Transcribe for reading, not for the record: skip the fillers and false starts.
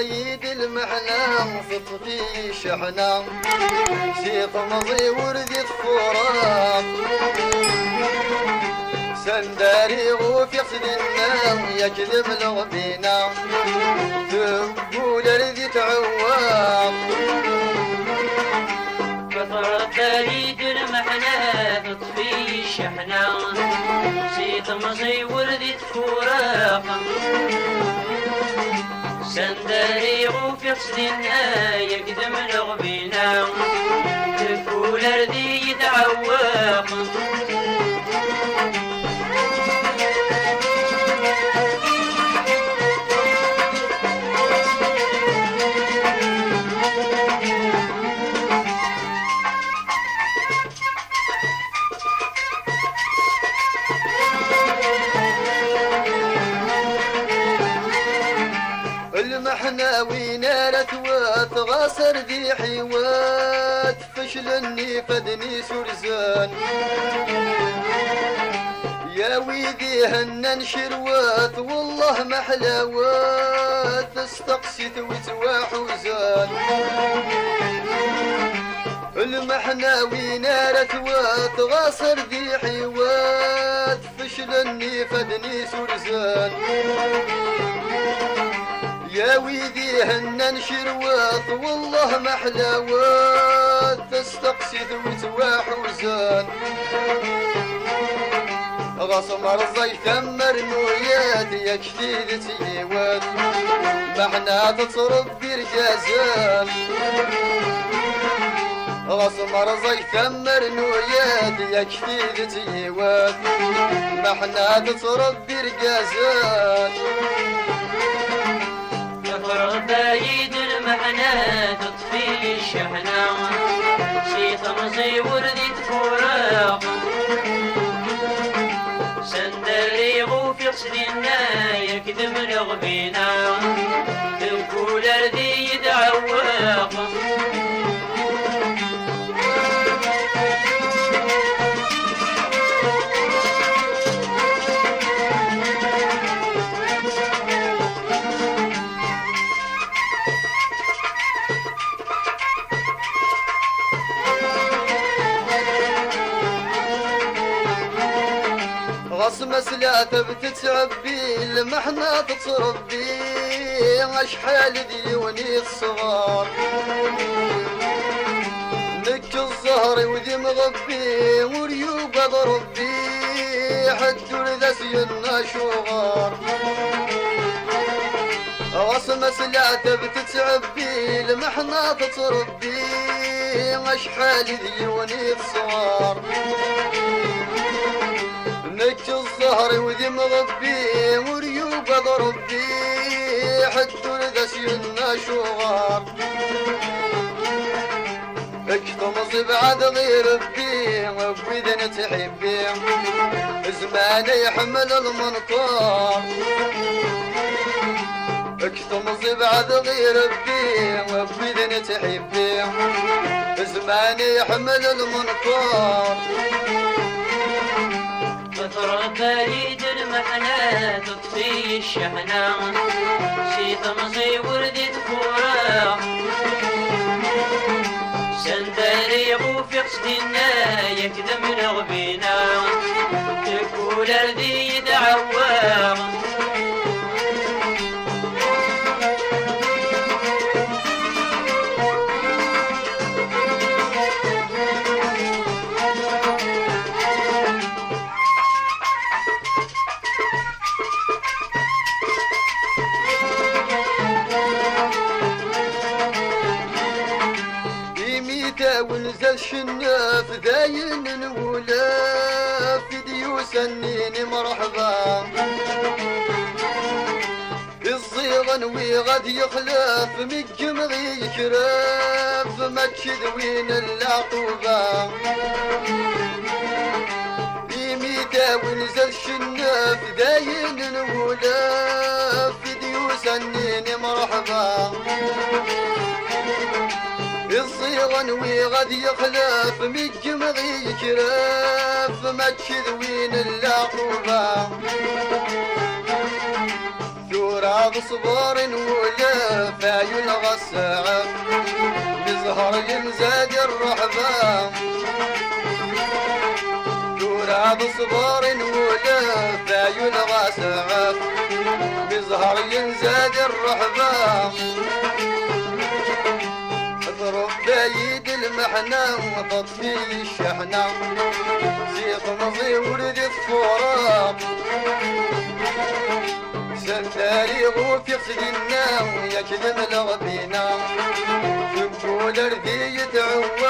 ضايد المحنة فطفي شحنة شيخ مضي وردي فراق سنداري غوفي خدنا يكذب لغبينا تقول ردي تعواق كثر ضايد المحنة فطفي شحنة شيخ مضي وردي فراق سندري وفي خصدنا يقدم لغبينا تقول ردي يتعوق المحنة وينالت وتغاصر ذي حيوات فشلني فدني سرزان يا ويدي هنن شروات والله محلاوات استقسيت وتواح وزان المحنة وينالت وتغاصر ذي حيوات فشلني فدني سرزان يا ويدي هنن شروات والله محلاوات تستقسد وتواح وزان غصم رزي ثمر نويات يا جديد تيوات محنا تصرف برجازان غصم رزي ثمر نويات يا جديد تيوات محنا تصرف برجازان ضايد المحنة تطفي الشحنة شيخ مزي وردي فراق سندري غوفي خصدنا يكذب لغبينا تقول ردي يتعوق غصم سلاته بتتعبي المحنة تصربي اشحال ديوني الصغار نك الزهر وذي مغبي وريوب ضربي حد ذا سينا شغار غصم سلاته بتتعبي المحنة تصربي اشحال ديوني الصغار نك الزهر وذي مغبي وريوب ضربي حتى لذا شغار اكتمص بعد غير ربي وبذن تحبي زمان يحمل المنطار اكتمص بعد غير ربي وبذن تحبي زمان يحمل المنطار كثر ضايد المحنة تطفي الشحنة شيخ مزي وردي فراق سندري غوفي خصدنا يكذب لغبينا تقول ردي يتعوق ونزل شناف ذاين ولا في ديوس النين مرحبا الصيغن ويغد يخلاف مجم غي كراف ما تشذوين العقوبة يميتا ونزل شناف ذاين ولا في ديوس النين مرحبا الصيغن ويغد يخلاف مجم غي كراف ما تشذوين العقوبة ثورة بصبار ولا فايل غسعة بزهر ينزاد الرحبة دورها بصبار ولا فايل غسعة بزهر ينزاد الرحبة اضرب بايد المحنة وتطفي الشحنة زيق مضي ورد التراب سنتاريغ وفي قصدنا يكذب الغبينا شبول ردي يتعوى